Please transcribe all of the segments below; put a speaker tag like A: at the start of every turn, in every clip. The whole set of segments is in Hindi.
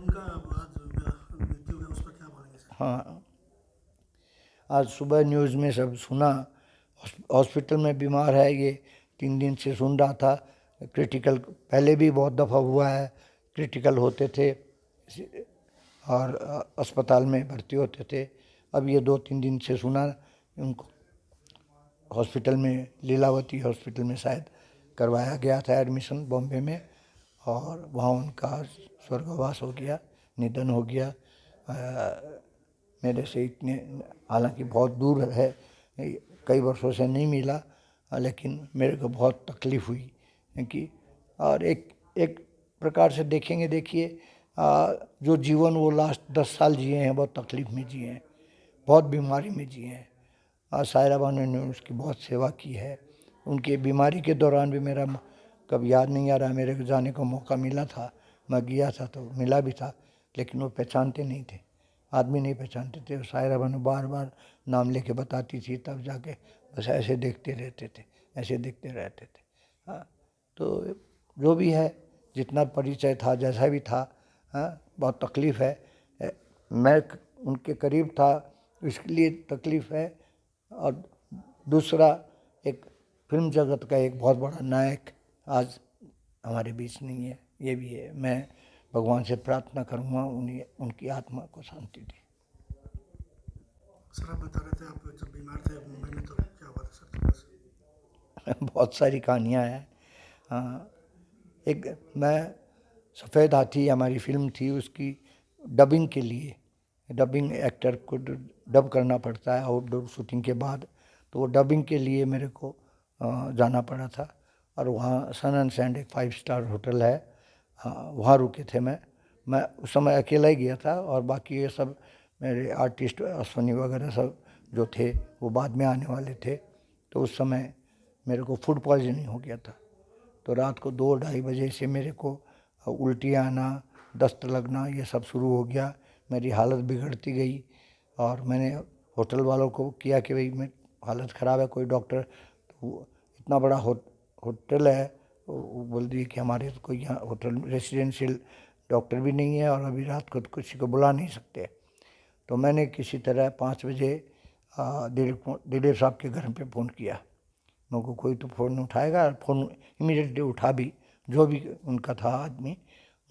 A: उनका आज मृत्यु है, उस पर क्या बोलेंगे सर?
B: हाँ, आज सुबह न्यूज़ में सब सुना, हॉस्पिटल में बीमार है ये, 3 दिन से सुन रहा था। क्रिटिकल पहले भी बहुत दफ़ा हुआ है, क्रिटिकल होते थे और अस्पताल में भर्ती होते थे। अब ये 2-3 दिन से सुना उनको हॉस्पिटल में, लीलावती हॉस्पिटल में शायद करवाया गया था एडमिशन बॉम्बे में, और वहाँ उनका स्वर्गवास हो गया, निधन हो गया। मेरे से इतने, हालांकि बहुत दूर है, कई वर्षों से नहीं मिला, लेकिन मेरे को बहुत तकलीफ़ हुई कि, और एक एक प्रकार से देखेंगे, देखिए जो जीवन वो लास्ट 10 साल जिए हैं बहुत तकलीफ़ में जिए हैं, बहुत बीमारी में जिए हैं। सायरा बानो ने उसकी बहुत सेवा की है। उनकी बीमारी के दौरान भी मेरा कब याद नहीं आ रहा, मेरे को जाने का मौका मिला था, मैं गया था तो मिला भी था, लेकिन वो पहचानते नहीं थे, आदमी नहीं पहचानते थे। सायरा बानो बार बार नाम लेके बताती थी, तब जाके बस ऐसे देखते रहते थे, ऐसे देखते रहते थे। हाँ, तो जो भी है, जितना परिचय था, जैसा भी था, हाँ, बहुत तकलीफ़ है। मैं उनके करीब था, इसके लिए तकलीफ़ है। और दूसरा, एक फिल्म जगत का एक बहुत बड़ा नायक आज हमारे बीच नहीं है, ये भी है। मैं भगवान से प्रार्थना करूँगा उन्हें, उनकी आत्मा को शांति दी।
A: सर आप बता रहे थे, आप जब बीमार थे मुंबई में तो क्या हुआ था सर थोड़ा सा?
B: बहुत सारी कहानियाँ हैं। हाँ, एक मैं सफ़ेद हाथी हमारी फिल्म थी, उसकी डबिंग के लिए, डबिंग एक्टर को डब करना पड़ता है आउटडोर शूटिंग के बाद, तो वो डबिंग के लिए मेरे को जाना पड़ा था। और वहाँ सन एंड सैंड एक 5 स्टार होटल है, वहाँ रुके थे। मैं उस समय अकेला ही गया था, और बाकी ये सब मेरे आर्टिस्ट अश्वनी वगैरह सब जो थे वो बाद में आने वाले थे। तो उस समय मेरे को फूड पॉइजनिंग हो गया था। तो रात को 2-2:30 बजे से मेरे को उल्टी आना, दस्त लगना, ये सब शुरू हो गया। मेरी हालत बिगड़ती गई, और मैंने होटल वालों को किया कि भाई मैं हालत ख़राब है, कोई डॉक्टर, तो इतना बड़ा होटल है, वो बोल दिए कि हमारे तो कोई यहाँ होटल रेसिडेंशियल डॉक्टर भी नहीं है, और अभी रात को तो किसी को बुला नहीं सकते। तो मैंने किसी तरह 5 बजे दिलीप साहब के घर पे फ़ोन किया। मेरे को कोई तो फ़ोन उठाएगा, फ़ोन इमीडिएटली उठा भी, जो भी उनका था आदमी,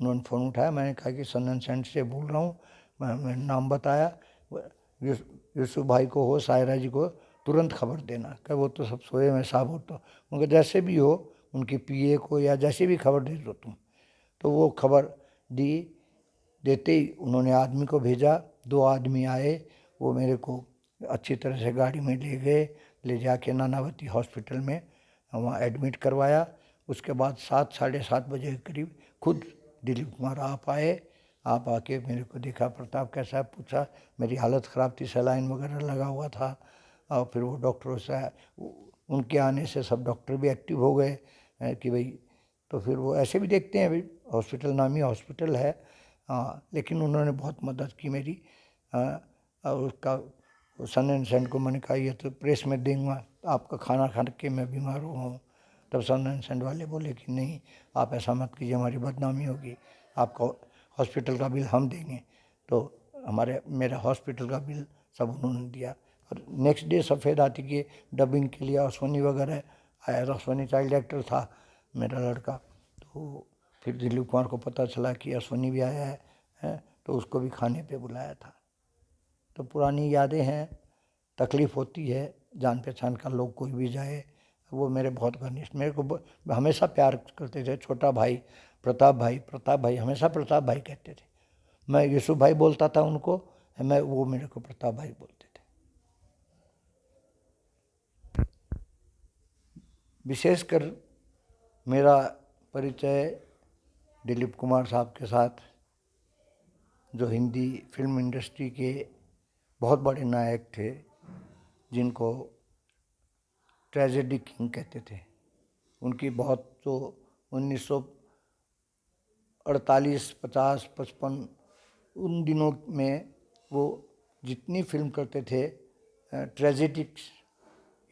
B: उन्होंने फ़ोन उठाया। मैंने कहा कि सन एंड सैंड से बोल रहा हूँ, मैंने नाम बताया, यूसुफ भाई को हो, सायरा जी को तुरंत खबर देना। क्या वो तो सब सोए हुए साहब हो, तो उनके जैसे भी हो, उनके पीए को या जैसे भी खबर दे दो तुम। तो वो खबर दी, देते ही उन्होंने आदमी को भेजा, 2 आदमी आए, वो मेरे को अच्छी तरह से गाड़ी में ले गए, ले जाके नानावती हॉस्पिटल में वहाँ एडमिट करवाया। उसके बाद 7-7:30 बजे के करीब खुद दिलीप कुमार आप आए। आप आके मेरे को देखा, प्रताप कैसा है पूछा, मेरी हालत ख़राब थी, सलाइन वगैरह लगा हुआ था। और फिर वो डॉक्टरों से, उनके आने से सब डॉक्टर भी एक्टिव हो गए कि भाई, तो फिर वो ऐसे भी देखते हैं भाई, हॉस्पिटल नामी हॉस्पिटल है। लेकिन उन्होंने बहुत मदद की मेरी। और उसका सन एंड सैंड को मैंने कहा ये तो प्रेस में दूंगा, आपका खाना खा के मैं बीमार हुआ हूँ। तब सन एंड सैंड वाले बोले कि नहीं, आप ऐसा मत कीजिए, हमारी बदनामी होगी, आपका हॉस्पिटल का बिल हम देंगे। तो मेरा हॉस्पिटल का बिल सब उन्होंने दिया। और नेक्स्ट डे सफ़ेद हाथी की डबिंग के लिए अश्वनी वगैरह आया, अश्वनी चाइल्ड एक्टर था मेरा लड़का। तो फिर दिलीप कुमार को पता चला कि अश्वनी भी आया है, तो उसको भी खाने पे बुलाया था। तो पुरानी यादें हैं, तकलीफ़ होती है, जान पहचान का लोग कोई भी जाए। वो मेरे बहुत घनिष्ठ, मेरे को हमेशा प्यार करते थे। छोटा भाई प्रताप भाई, प्रताप भाई, हमेशा प्रताप भाई कहते थे। मैं यूसुफ भाई बोलता था उनको, वो मेरे को प्रताप भाई बोलते थे। विशेषकर मेरा परिचय दिलीप कुमार साहब के साथ, जो हिंदी फिल्म इंडस्ट्री के बहुत बड़े नायक थे, जिनको ट्रेजेडी किंग कहते थे। उनकी बहुत, तो 1948, 50, 55 उन दिनों में वो जितनी फिल्म करते थे, ट्रेजेडिक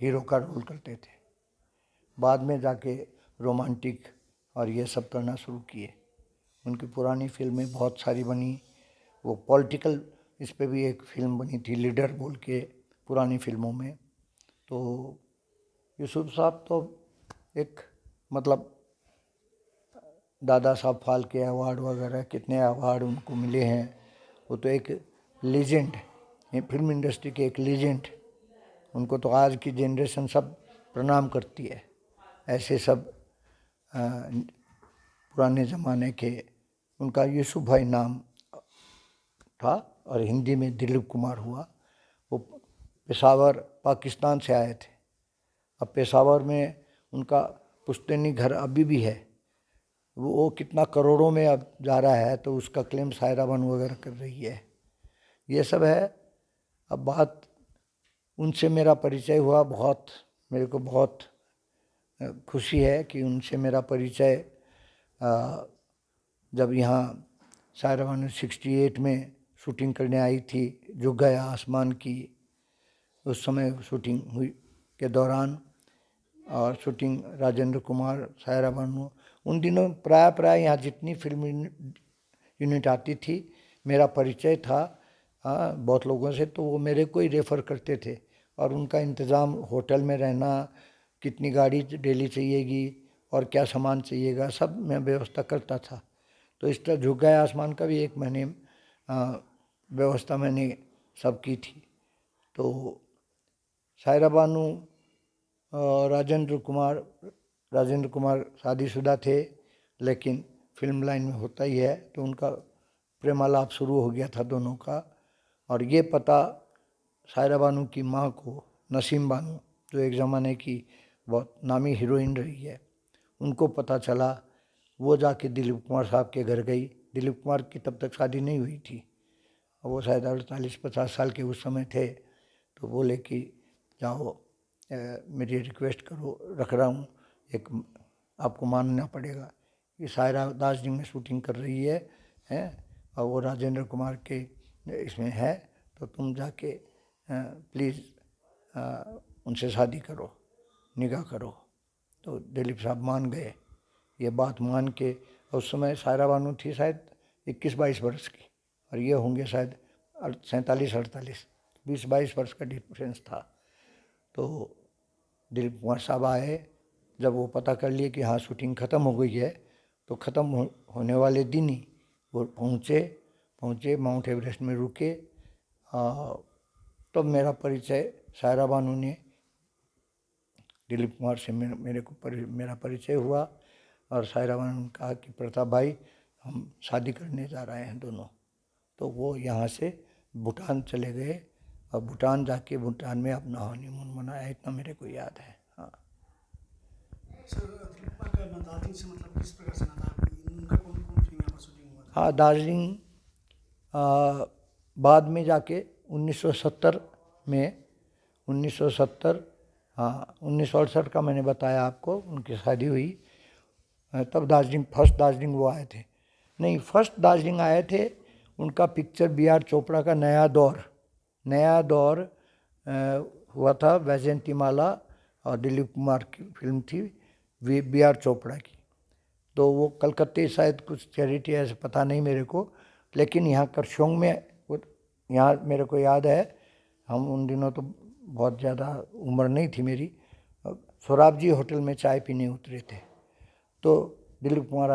B: हीरो का रोल करते थे। बाद में जाके रोमांटिक और ये सब करना शुरू किए। उनकी पुरानी फिल्में बहुत सारी बनी। वो पॉलिटिकल इस पे भी एक फिल्म बनी थी लीडर बोल के पुरानी फिल्मों में। तो यूसुफ साहब तो एक मतलब दादा साहब फाल्के अवार्ड वगैरह कितने अवार्ड उनको मिले हैं। वो तो एक लीजेंड, फिल्म इंडस्ट्री के एक लीजेंड। उनको तो आज की जनरेशन सब प्रणाम करती है। ऐसे सब पुराने ज़माने के, उनका यूसुफ भाई नाम था और हिंदी में दिलीप कुमार हुआ। वो पेशावर पाकिस्तान से आए थे। अब पेशावर में उनका पुश्तैनी घर अभी भी है। वो कितना करोड़ों में अब जा रहा है, तो उसका क्लेम सायरा बानू वगैरह कर रही है। ये सब है। अब बात उनसे मेरा परिचय हुआ, बहुत मेरे को बहुत खुशी है कि उनसे मेरा परिचय जब यहाँ सायरा बानू 68 में शूटिंग करने आई थी झुक गया आसमान की, उस समय शूटिंग हुई के दौरान, और शूटिंग राजेंद्र कुमार, सायरा बानू, उन दिनों प्राय यहाँ जितनी फिल्म यूनिट आती थी मेरा परिचय था बहुत लोगों से, तो वो मेरे को ही रेफ़र करते थे। और उनका इंतज़ाम, होटल में रहना, कितनी गाड़ी डेली चाहिएगी और क्या सामान चाहिएगा, सब मैं व्यवस्था करता था। तो इस तरह झुक गया आसमान का भी 1 महीने व्यवस्था मैंने सब की थी। तो सायरा बानू और राजेंद्र कुमार शादीशुदा थे, लेकिन फिल्म लाइन में होता ही है, तो उनका प्रेमालाप शुरू हो गया था दोनों का। और ये पता सायरा बानू की माँ को, नसीम बानू, जो एक ज़माने की बहुत नामी हीरोइन रही है, उनको पता चला। वो जाके दिलीप कुमार साहब के घर गई। दिलीप कुमार की तब तक शादी नहीं हुई थी, वो शायद 48-50 साल के उस समय थे। तो बोले कि जाओ मेरी रिक्वेस्ट करो, रख रहा हूँ, एक आपको मानना पड़ेगा कि सायरा दार्जिलिंग में शूटिंग कर रही है और वो राजेंद्र कुमार के इसमें है, तो तुम जाके प्लीज़ उनसे शादी करो, निकाह करो। तो दिलीप साहब मान गए। ये बात मान के, उस समय सायरा बानू थी शायद 21-22 वर्ष की, और ये होंगे शायद 47-48, 20-22 वर्ष का डिफरेंस था। तो दिलीप कुमार साहब आए। जब वो पता कर लिए कि हाँ शूटिंग ख़त्म हो गई है, तो ख़त्म होने वाले दिन ही वो पहुँचे माउंट एवरेस्ट में रुके। तब मेरा परिचय सायरा बानू ने दिलीप कुमार से मेरा परिचय हुआ। और सायरा बानू ने कहा कि प्रताप भाई, हम शादी करने जा रहे हैं दोनों। तो वो यहाँ से भूटान चले गए और भूटान जाके भूटान में अपना हनीमून मनाया, इतना मेरे को याद है। हाँ
A: सर, दिलीप कुमार का दार्जिलिंग से मतलब किस प्रकार से नाता है? उनका कौन कौन फिल्म यहाँ पर शूटिंग हुआ था?
B: हाँ, दार्जिलिंग बाद में जाके 1970 में 1970 हाँ 1968 का मैंने बताया आपको, उनकी शादी हुई। तब दार्जिलिंग, फर्स्ट दार्जिलिंग वो आए थे। नहीं, फर्स्ट दार्जिलिंग आए थे, उनका पिक्चर B.R. चोपड़ा का नया दौर हुआ था। वैजयंतीमाला और दिलीप कुमार की फिल्म थी B.R. चोपड़ा की। तो वो कलकत्ते शायद कुछ चैरिटी ऐसे पता नहीं मेरे को, लेकिन यहाँ करशोंग में, यहाँ मेरे को याद है, हम उन दिनों तो बहुत ज़्यादा उम्र नहीं थी मेरी, सोराबजी होटल में चाय पीने उतरे थे। तो दिलीप कुमार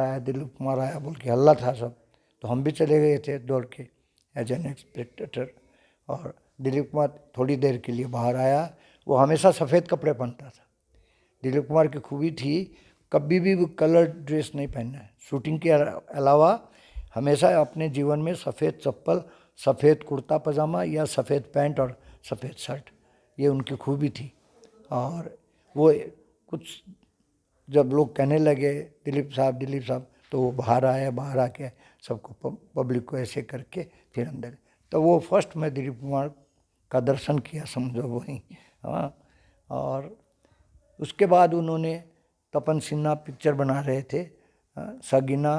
B: आया बोल के हल्ला था सब, तो हम भी चले गए थे दौड़ के एज एन एक्सपेक्टेटर। और दिलीप कुमार थोड़ी देर के लिए बाहर आया। वो हमेशा सफ़ेद कपड़े पहनता था। दिलीप कुमार की खूबी थी, कभी भी कलर ड्रेस नहीं पहनना है। शूटिंग के अलावा हमेशा अपने जीवन में सफ़ेद चप्पल, सफ़ेद कुर्ता पजामा या सफ़ेद पैंट और सफ़ेद शर्ट, ये उनकी खूबी थी। और वो कुछ जब लोग कहने लगे दिलीप साहब, तो वो बाहर आके सबको, पब्लिक को ऐसे करके फिर अंदर। तो वो फर्स्ट मैं दिलीप कुमार का दर्शन किया, समझो वहीं। हाँ, और उसके बाद उन्होंने तपन सिन्हा पिक्चर बना रहे थे, सगीना,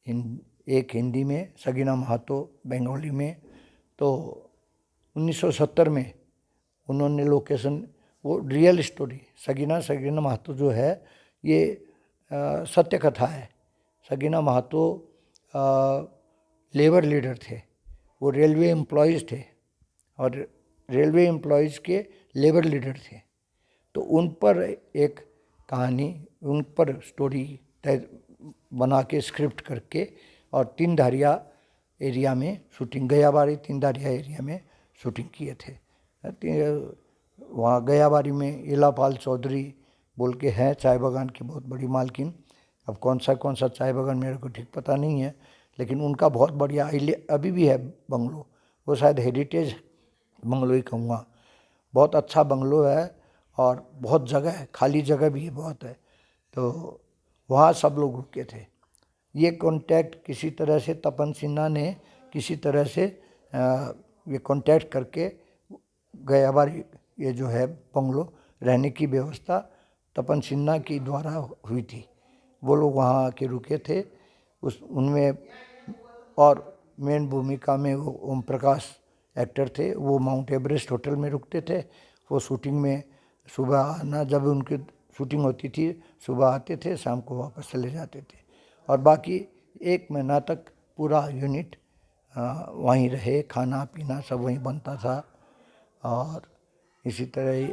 B: एक हिंदी में, सगीना महातो बंगाली में। तो 1970 में उन्होंने लोकेशन, वो रियल स्टोरी, सगीना महातो जो है, ये सत्य कथा है। सगीना महातो लेबर लीडर थे, वो रेलवे एम्प्लॉयज़ थे और रेलवे एम्प्लॉयज़ के लेबर लीडर थे। तो उन पर एक कहानी, उन पर स्टोरी तय बना के स्क्रिप्ट करके और तीन धारिया एरिया में शूटिंग, गयाबारी तीन धारिया एरिया में शूटिंग किए थे। वहाँ गयाबारी में इलापाल चौधरी बोल के हैं चाय बागान की बहुत बड़ी मालकिन। अब कौन सा चाय बागान मेरे को ठीक पता नहीं है, लेकिन उनका बहुत बढ़िया अभी भी है बंगलो, वो शायद हेरिटेज बंगलो ही कहूँगा। बहुत अच्छा बंगलो है और बहुत जगह है, खाली जगह भी बहुत है। तो वहाँ सब लोग रुके थे। ये कॉन्टैक्ट किसी तरह से तपन सिन्हा ने किसी तरह से ये कॉन्टैक्ट करके गयाबारी ये जो है बंगलो रहने की व्यवस्था तपन सिन्हा की द्वारा हुई थी। वो लोग वहाँ आके रुके थे। उनमें और मेन भूमिका में वो ओम प्रकाश एक्टर थे, वो माउंट एवरेस्ट होटल में रुकते थे। वो शूटिंग में सुबह आना, जब उनकी शूटिंग होती थी सुबह आते थे, शाम को वापस चले जाते थे। और बाकी 1 महीना तक पूरा यूनिट वहीं रहे, खाना पीना सब वहीं बनता था। और इसी तरह ही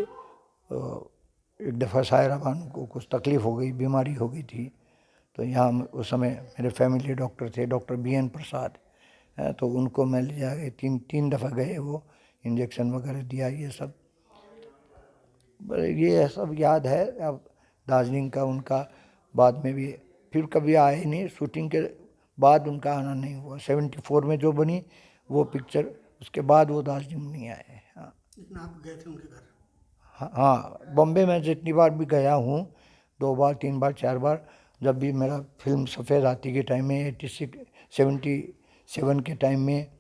B: एक दफ़ा सायरा बानू को कुछ तकलीफ़ हो गई, बीमारी हो गई थी, तो यहाँ उस समय मेरे फैमिली डॉक्टर थे, डॉक्टर BN प्रसाद, तो उनको मैं ले जा गए, तीन दफ़ा गए, वो इंजेक्शन वगैरह दिया, ये सब याद है। अब दार्जिलिंग का उनका बाद में भी फिर कभी आए ही नहीं, शूटिंग के बाद उनका आना नहीं हुआ। 74 में जो बनी वो पिक्चर, उसके बाद वो दार्जिलिंग नहीं आए। हाँ,
A: इतना आप गए थे उनके घर?
B: हाँ, बॉम्बे में जितनी बार भी गया हूँ, 2 बार 3 बार 4 बार, जब भी मेरा फिल्म सफ़ेद हाथी के टाइम में 77 के टाइम में,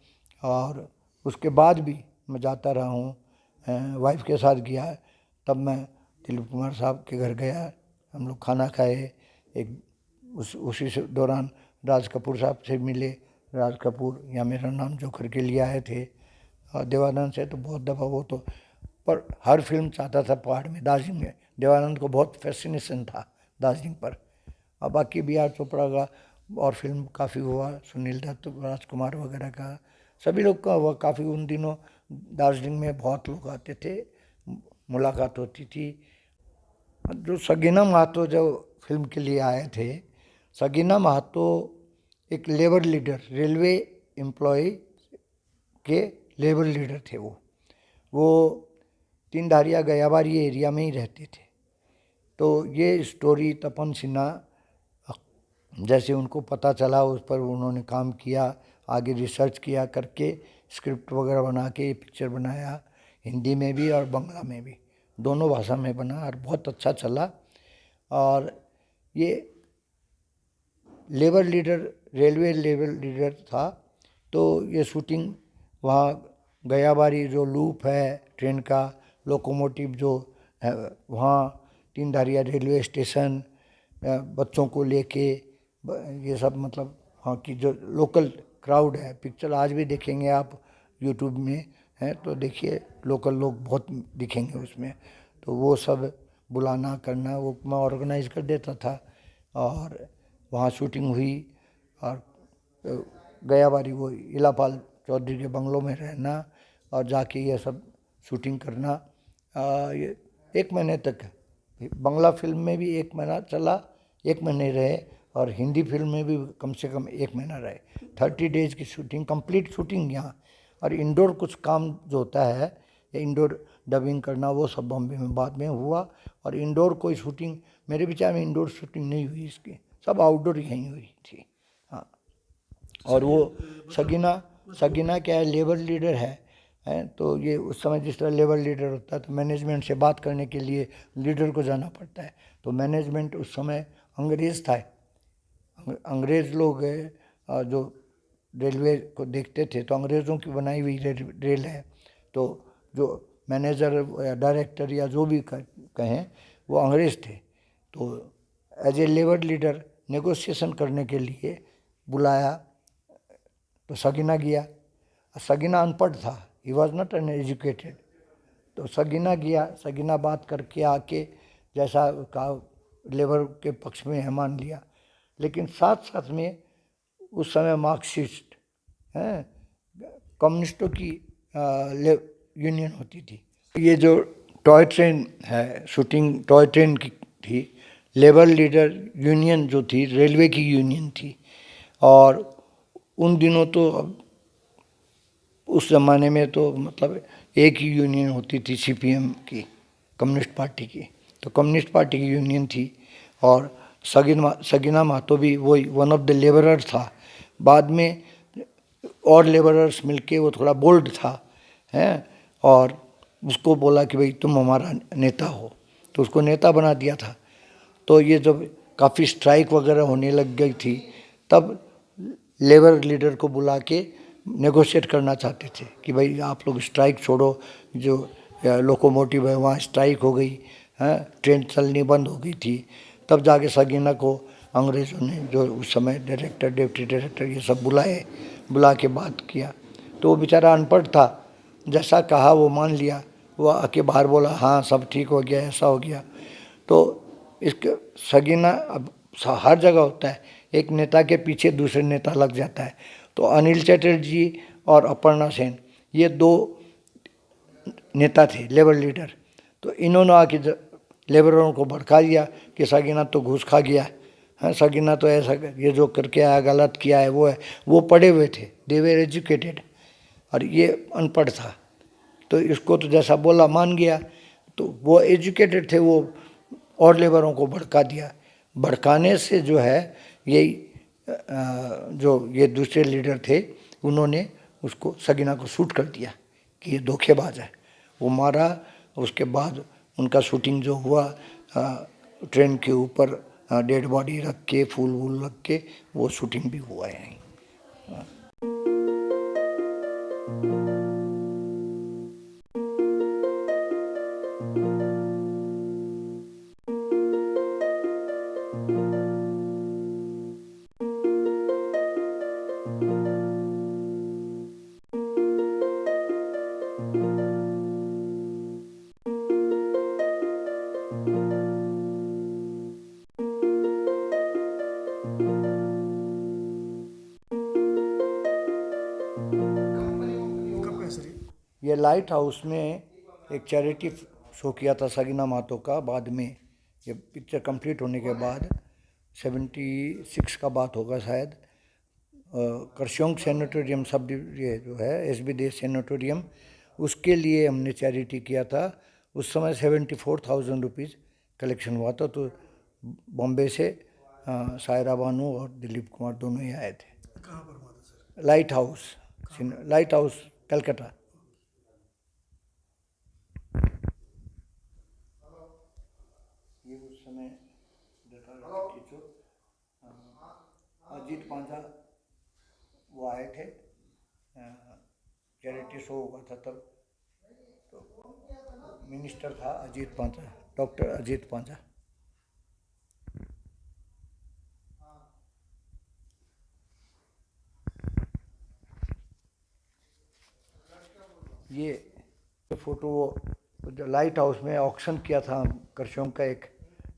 B: और उसके बाद भी मैं जाता रहा हूँ। वाइफ के साथ गया, तब मैं दिलीप कुमार साहब के घर गया, हम लोग खाना खाए। उसी से दौरान राज कपूर साहब से मिले। राज कपूर या मेरा नाम जोकर के लिए आए थे। और देवानंद से तो बहुत दफ़ा, वो तो पर हर फिल्म चाहता था पहाड़ में, दार्जिलिंग में। देवानंद को बहुत फैसिनेशन था दार्जिलिंग पर। और बाकी BR चोपड़ा का और फिल्म काफ़ी हुआ, सुनील दत्त, राजकुमार वगैरह का, सभी लोग का हुआ काफ़ी। उन दिनों दार्जिलिंग में बहुत लोग आते थे, मुलाकात होती थी। जो सगीना महतो जो फिल्म के लिए आए थे, सगीना महतो एक लेबर लीडर, रेलवे एम्प्लॉय के लेबर लीडर थे। वो तीन धारिया गयाबारी एरिया में ही रहते थे। तो ये स्टोरी तपन सिन्हा जैसे उनको पता चला, उस पर उन्होंने काम किया, आगे रिसर्च किया करके स्क्रिप्ट वगैरह बना के ये पिक्चर बनाया। हिंदी में भी और बांग्ला में भी, दोनों भाषा में बना और बहुत अच्छा चला। और ये labour leader, railway labour leader था। तो ये शूटिंग वहाँ गयाबारी जो लूप है ट्रेन का, लोकोमोटिव जो है वहाँ, तीन धारिया रेलवे स्टेशन, बच्चों को लेके, ये सब मतलब वहाँ की जो लोकल क्राउड है। पिक्चर आज भी देखेंगे आप यूट्यूब में है तो देखिए, लोकल लोग बहुत दिखेंगे उसमें। तो वो सब बुलाना करना वो मैं ऑर्गेनाइज कर देता था। और वहाँ शूटिंग हुई। और गयाबारी वो इलापाल चौधरी के बंगलों में रहना और जाके ये सब शूटिंग करना। ये 1 महीने तक, बांग्ला फिल्म में भी 1 महीना चला, 1 महीने रहे, और हिंदी फिल्म में भी कम से कम 1 महीना रहे। 30 डेज की शूटिंग, कंप्लीट शूटिंग यहाँ। और इंडोर कुछ काम जो होता है, ये इंडोर डबिंग करना, वो सब बॉम्बे में बाद में हुआ। और इंडोर कोई शूटिंग मेरे विचार में इंडोर शूटिंग नहीं हुई इसकी, सब आउटडोर यहीं हुई थी। हाँ, और वो सगीना क्या है, लेबर लीडर है। तो ये उस समय जिस तरह लेबर लीडर होता है तो मैनेजमेंट से बात करने के लिए लीडर को जाना पड़ता है। तो मैनेजमेंट उस समय अंग्रेज़ था, अंग्रेज़ लोग जो रेलवे को देखते थे, तो अंग्रेज़ों की बनाई हुई रेल है। तो जो मैनेजर या डायरेक्टर या जो भी कहें, वो अंग्रेज़ थे। तो as a labour leader negotiation करने के लिए बुलाया, तो सगीना गया। सगीना अनपढ़ था, he was not an educated. तो सगीना गया, सगीना बात करके आके जैसा कहा लेबर के पक्ष में है मान लिया। लेकिन साथ साथ में उस समय मार्क्सिस्ट हैं, कम्युनिस्टों की यूनियन होती थी। ये जो टॉय ट्रेन है, शूटिंग टॉय ट्रेन की थी। लेबर लीडर यूनियन जो थी रेलवे की यूनियन थी, और उन दिनों तो उस ज़माने में तो मतलब एक ही यूनियन होती थी सीपीएम की, कम्युनिस्ट पार्टी की। तो कम्युनिस्ट पार्टी की यूनियन थी, और सगीना महतो भी वही वन ऑफ द लेबरर था। बाद में और लेबरर्स मिलके वो थोड़ा बोल्ड था हैं, और उसको बोला कि भाई तुम हमारा नेता हो, तो उसको नेता बना दिया था। तो ये जब काफ़ी स्ट्राइक वगैरह होने लग गई थी, तब लेबर लीडर को बुला के नेगोशिएट करना चाहते थे कि भाई आप लोग स्ट्राइक छोड़ो, जो लोकोमोटिव है वहाँ स्ट्राइक हो गई है, ट्रेन चलनी बंद हो गई थी। तब जाके सगीना को अंग्रेज़ों ने, जो उस समय डायरेक्टर, डिप्टी डायरेक्टर, ये सब बुला के बात किया। तो वो बेचारा अनपढ़ था, जैसा कहा वो मान लिया। वो आके बाहर बोला हाँ सब ठीक हो गया, ऐसा हो गया। तो इसके सगीना अब हर जगह होता है, एक नेता के पीछे दूसरे नेता लग जाता है। तो अनिल चटर्जी और अपर्णा सेन ये दो नेता थे, लेबर लीडर। तो इन्होंने आके लेबरों को भड़का दिया कि सगीना तो घूस खा गया है, सगीना तो ऐसा ये जो करके आया गलत किया है वो है। वो पढ़े हुए थे, दे वेर एजुकेटेड, और ये अनपढ़ था। तो इसको तो जैसा बोला मान गया। तो वो एजुकेटेड थे, वो और लेबरों को भड़का दिया। भड़काने से जो है यही जो ये दूसरे लीडर थे, उन्होंने उसको सगीना को शूट कर दिया कि ये धोखेबाज है। वो मारा। उसके बाद उनका शूटिंग जो हुआ, ट्रेन के ऊपर डेड बॉडी रख के, फूल वूल रख के, वो शूटिंग भी हुआ है यहीं।
A: कब का है सर ये?
B: ये लाइट हाउस में एक चैरिटी शो किया था सगीना महतो का। बाद में ये पिक्चर कंप्लीट होने के बाद 76 का बात होगा शायद, करशोंग सैनिटोरियम सब ये जो है एसबी देश सैनिटोरियम, उसके लिए हमने चैरिटी किया था। उस समय 74,000 रुपीज़ कलेक्शन हुआ था। तो बॉम्बे से सायरा बानू और दिलीप कुमार दोनों ही आए थे।
A: कहाँ पर हुआ था सर?
B: Light house Calcutta. ये उस समय अजीत पांचा वो आए थे, चैरिटी शो हुआ था तब। तो मिनिस्टर था अजीत पांचा, डॉक्टर अजीत पांचा। ये फोटो वो जो लाइट हाउस में ऑक्शन किया था, करशोंग का एक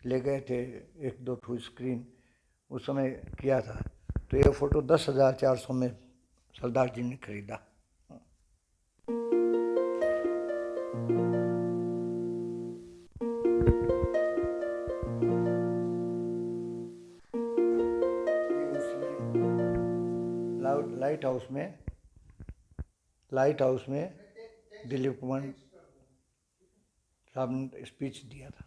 B: ले गए थे, एक दो ठू स्क्रीन उस समय किया था। तो ये फ़ोटो 10,400 में सरदार जी ने खरीदा। लाइट हाउस में दिलीप कुमार साहब ने स्पीच दिया था।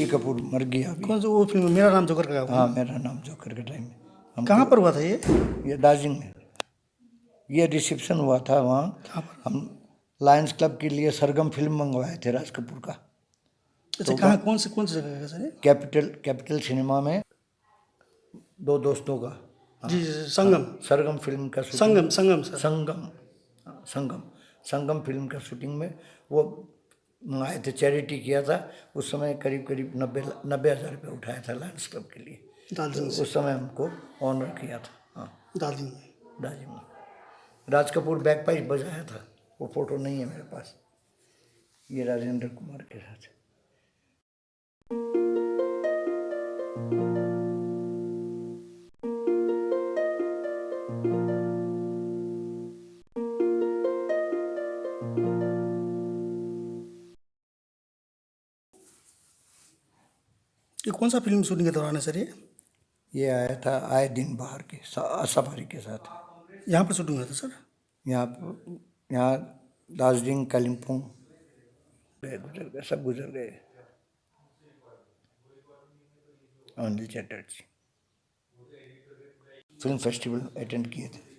B: ऋषि कपूर मर गया अभी।
A: कौन सा वो फिल्म मेरा नाम जोकर का?
B: हाँ, मेरा नाम जोकर के टाइम में।
A: कहाँ पर हुआ था ये?
B: ये दार्जिलिंग में। ये रिसेप्शन हुआ था वहाँ।
A: कहाँ पर?
B: हम लायंस क्लब के लिए सरगम फिल्म मंगवाए थे राज कपूर का।
A: अच्छा, कहाँ, कौन से जगह का सर ये?
B: कैपिटल सिनेमा में दो दोस्तों का।
A: जी जी, संगम।
B: सरगम फिल्म का शूटिंग,
A: संगम सर।
B: संगम फिल्म का शूटिंग में वो मंगाए थे, चैरिटी किया था उस समय, करीब करीब 90,000 रुपये उठाया था लायंस क्लब के लिए।
A: दार्जिलिंग
B: तो
A: से।
B: उस समय हमको ऑनर किया था। हाँ,
A: दार्जिलिंग में।
B: दार्जिलिंग में राज कपूर बैकपाइप बजाया था, वो फोटो नहीं है मेरे पास। ये राजेंद्र कुमार के साथ।
A: ये कौन सा फिल्म शूटिंग के दौरान है सर
B: ये आया था आए दिन बाहर के सफारी के साथ।
A: यहाँ पर शूटिंग हुआ था सर?
B: यहाँ दार्जिलिंग, कालिम्पोंग गुजर गए, सब गुजर गए। Anil Chatterjee film festival attend किए थे।